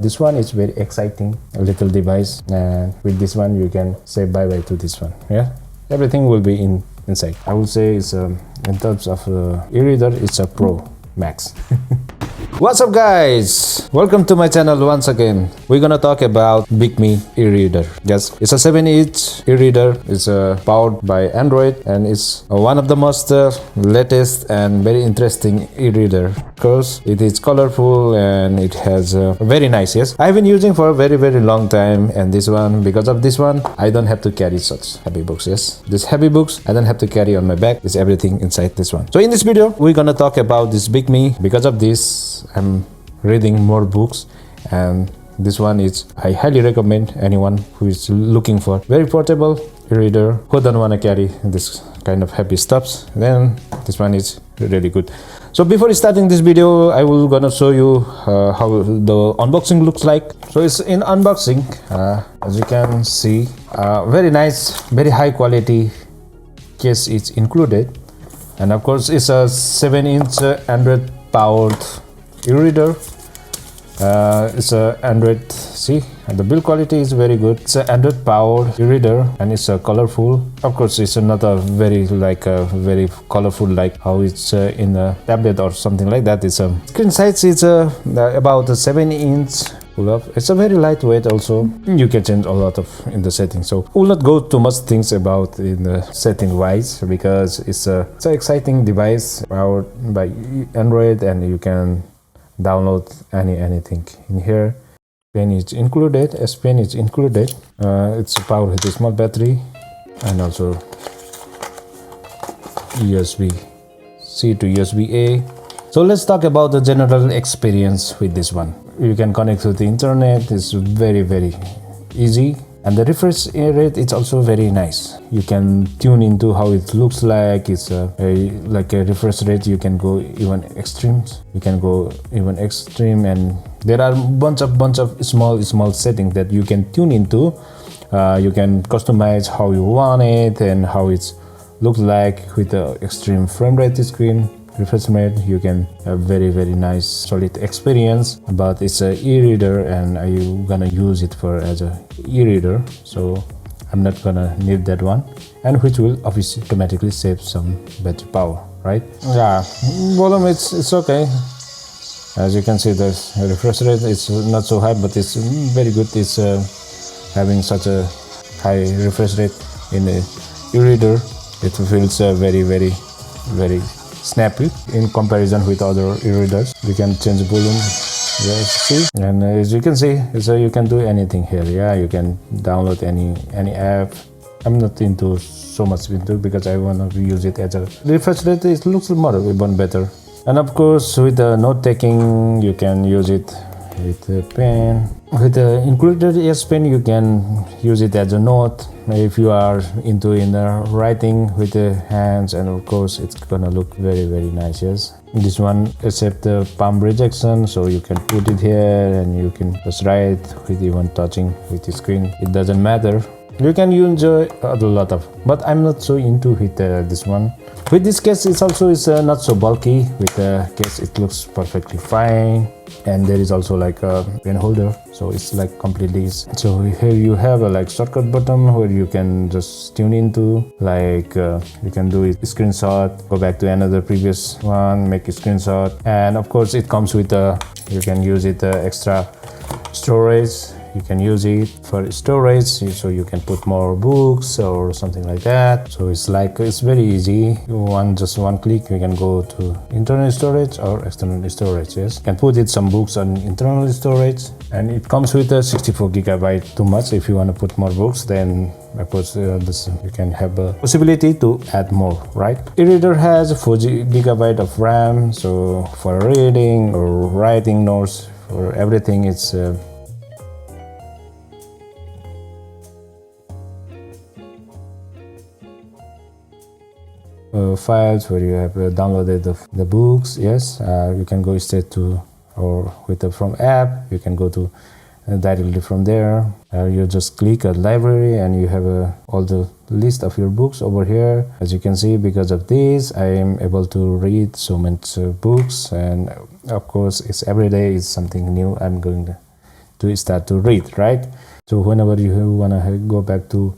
this one is very exciting, a little device, and with this one you can say bye bye to this one. Yeah, everything will be inside. I would say it's in terms of e-reader, it's a Pro Max. What's up guys, welcome to my channel once again. We're gonna talk about Bigme e-reader. Yes, it's a 7-inch e-reader. It's powered by Android, and it's one of the most latest and very interesting e-reader because it is colorful and it has very nice. Yes, I've been using for a very long time, and this one, because of this one, I don't have to carry such heavy books. Yes, this heavy books I don't have to carry on my back. It's everything inside this one. So in this video we're gonna talk about this Bigme. Because of this, I'm reading more books, and this one is, I highly recommend anyone who is looking for very portable e-reader, who don't want to carry this kind of heavy stuffs. Then this one is really good. So before starting this video, I will gonna show you how the unboxing looks like. So it's in unboxing, as you can see, very nice, very high quality case is included, and of course it's a 7-inch Android powered e-reader. It's a Android. See, the build quality is very good. It's an Android powered e-reader, and it's colorful. Of course, it's not a very very colorful like how it's in a tablet or something like that. It's screen size is about a 7-inch. It's a very lightweight also. You can change a lot of in the settings, so we'll not go too much things about in the setting wise, because it's an exciting device powered by Android, and you can download anything in here. Pen is included, S Pen is included. It's powered with a small battery, and also USB-C to USB-A. So let's talk about the general experience with this one. You can connect to the internet. It's very easy, and the refresh rate is also very nice. You can tune into how it looks like. It's like a refresh rate. You can go even extremes. You can go even extreme, and there are bunch of small settings that you can tune into. You can customize how you want it and how it looks like with the extreme frame rate screen. Refresh rate, you can have very nice solid experience. But it's a e-reader, and I'm gonna use it for as a e-reader, so I'm not gonna need that one, and which will obviously automatically save some battery power, right? Yeah, volume it's okay. As you can see, the refresh rate is not so high, but it's very good. It's having such a high refresh rate in the e-reader. It feels very snappy in comparison with other e-readers. You can change volume, yes, see, and as you can see, so you can do anything here. Yeah, you can download any app. I'm not into so much into, because I want to use it as a refresh rate. It looks more even better, and of course with the note taking, you can use it with the pen. With the included S Pen, you can use it as a note if you are into writing with the hands, and of course it's gonna look very nice. Yes, this one accept the palm rejection, so you can put it here and you can just write with even touching with the screen. It doesn't matter. You can enjoy a lot of, but I'm not so into with this one. With this case, it's also not so bulky. With the case, it looks perfectly fine, and there is also like a pen holder, so it's like completely. So here you have a like shortcut button where you can just tune into, like you can do it screenshot, go back to another previous one, make a screenshot, and of course it comes with you can use it extra storage. You can use it for storage, so you can put more books or something like that. So it's very easy. Just one click, you can go to internal storage or external storage. Yes, you can put some books on internal storage, and it comes with a 64 GB too much. If you want to put more books, then of course you can have a possibility to add more, right? E-reader has 4 GB of RAM, so for reading or writing notes, for everything, it's files where you have downloaded the books. Yes, you can go straight to, or from app, you can go to directly from there. You just click a library, and you have all the list of your books over here. As you can see, because of this, I am able to read so much books, and of course it's every day is something new I'm going to to start to read, right? So whenever you want to go back to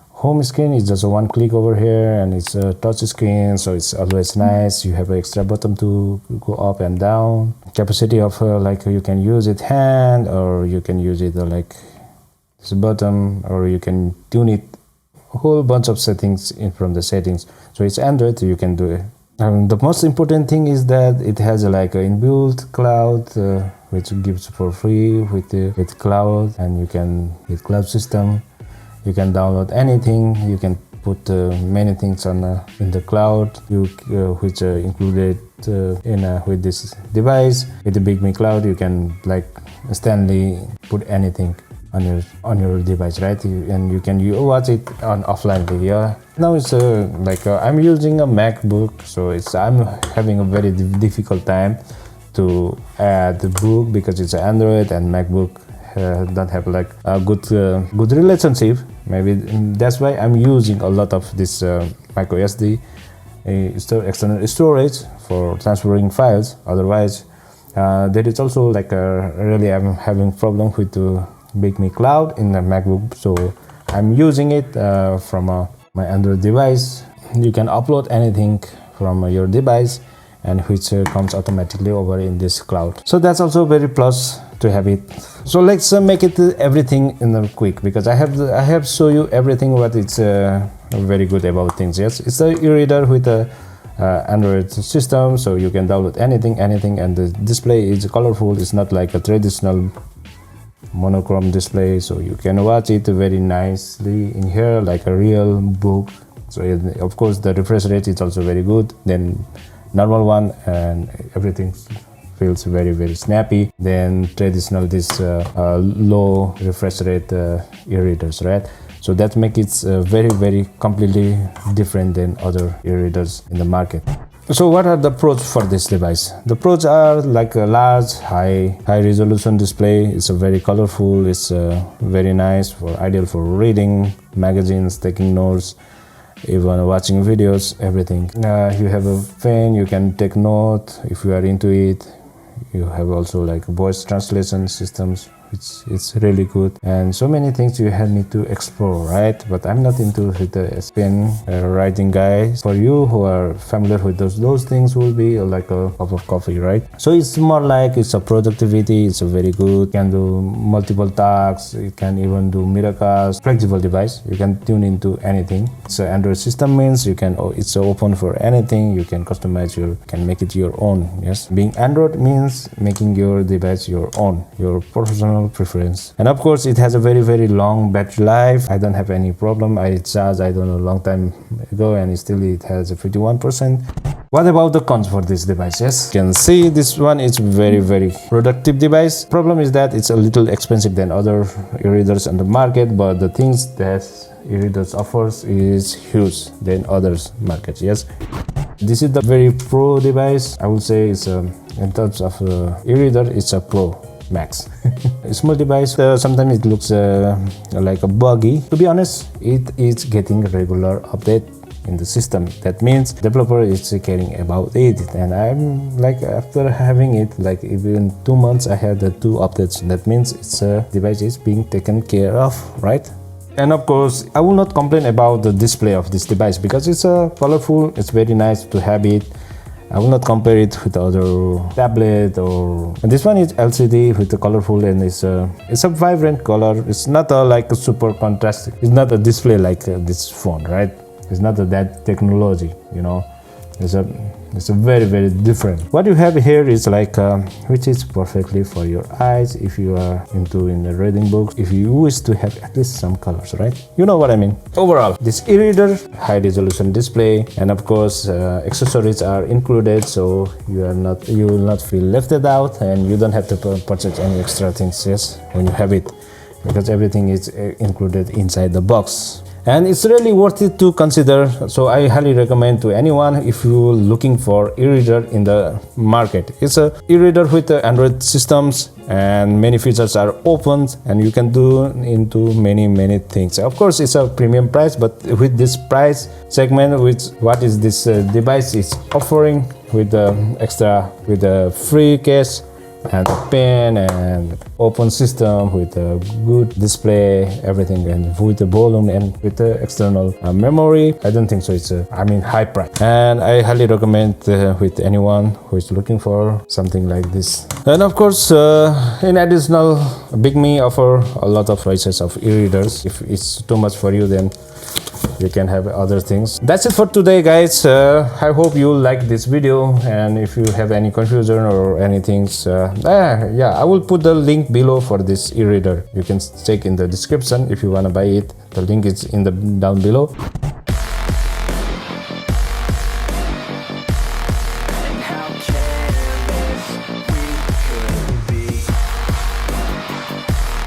home screen, it's just a one click over here, and it's a touch screen, so it's always nice. You have an extra button to go up and down. Capacity of like you can use it hand, or you can use it like this button, or you can tune it a whole bunch of settings in from the settings. So it's Android, you can do it. And the most important thing is that it has like an inbuilt cloud, which gives for free with cloud, and you can with cloud system. You can download anything. You can put many things on in the cloud, which included with this device. With the Bigme cloud, you can like instantly put anything on your device, right? And you can watch it on offline video. Now it's like I'm using a MacBook, so I'm having a very difficult time to add the book because it's Android and MacBook don't have like a good relationship. Maybe that's why I'm using a lot of this micro SD external storage for transferring files. Otherwise, there is also like really I'm having problem with the Bigme cloud in the MacBook, so I'm using it from my Android device. You can upload anything from your device, and which comes automatically over in this cloud. So that's also very plus to have it. So let's make it everything in a quick, because I have show you everything what it's very good about things. Yes, it's a e-reader with a Android system, so you can download anything, and the display is colorful. It's not like a traditional monochrome display, so you can watch it very nicely in here like a real book. So of course the refresh rate is also very good than normal one, and everything feels very snappy than traditional this low refresh rate e-readers, right? So that makes it very completely different than other e-readers in the market. So what are the pros for this device? The pros are like a large high resolution display. It's a very colorful. It's very nice, ideal for reading magazines, taking notes, even watching videos, everything. You have a pen, you can take note if you are into it. You have also like voice translation systems, which it's really good, and so many things you need to explore, right? But I'm not into the pen writing guy. For you who are familiar with those things, will be like a cup of coffee, right? So it's more like it's a productivity. It's a very good. You can do multiple tasks. You can even do miracles. Flexible device. You can tune into anything. It's an Android system, means you can. It's open for anything. You can customize can make it your own. Yes, being Android means making your device your own, your personal preference. And of course it has a very long battery life. I don't have any problem. I charged, I don't know, a long time ago, and still it has a 51%. What about the cons for this device? Yes, you can see this one is very productive device. Problem is that it's a little expensive than other e-readers on the market, but the things that e-readers offers is huge than others markets. Yes, this is the very pro device. I would say it's in terms of e-reader, it's a pro max. A small device, sometimes it looks like a buggy. To be honest, it is getting regular update in the system. That means developer is caring about it, and I'm like, after having it like even 2 months, I had the 2 updates. That means it's device is being taken care of, right? And of course, I will not complain about the display of this device because it's colorful. It's very nice to have it. I will not compare it with other tablet, and this one is LCD with the colorful, and it's a vibrant color. It's not like a super contrast. It's not a display like this phone, right? It's not that technology, you know. It's a very different. What you have here is like which is perfectly for your eyes if you are into the reading books, if you wish to have at least some colors, right? You know what I mean. Overall, this e-reader, high resolution display, and of course accessories are included, so you will not feel left out, and you don't have to purchase any extra things, yes, when you have it, because everything is included inside the box. And it's really worth it to consider. So I highly recommend to anyone if you're looking for e-reader in the market. It's a e-reader with the Android systems, and many features are open, and you can do into many things. Of course, it's a premium price, but with this price segment, with what is this device is offering with the extra, with the free case, and a pen and open system with a good display, everything, and with the volume and with the external memory. I don't think so it's high price, and I highly recommend with anyone who is looking for something like this. And of course, in additional, Bigme offer a lot of choices of e-readers. If it's too much for you, then you can have other things. That's it for today, guys. I hope you like this video, and if you have any confusion or anything, yeah, I will put the link below for this e-reader. You can check in the description if you want to buy it. The link is in the down below.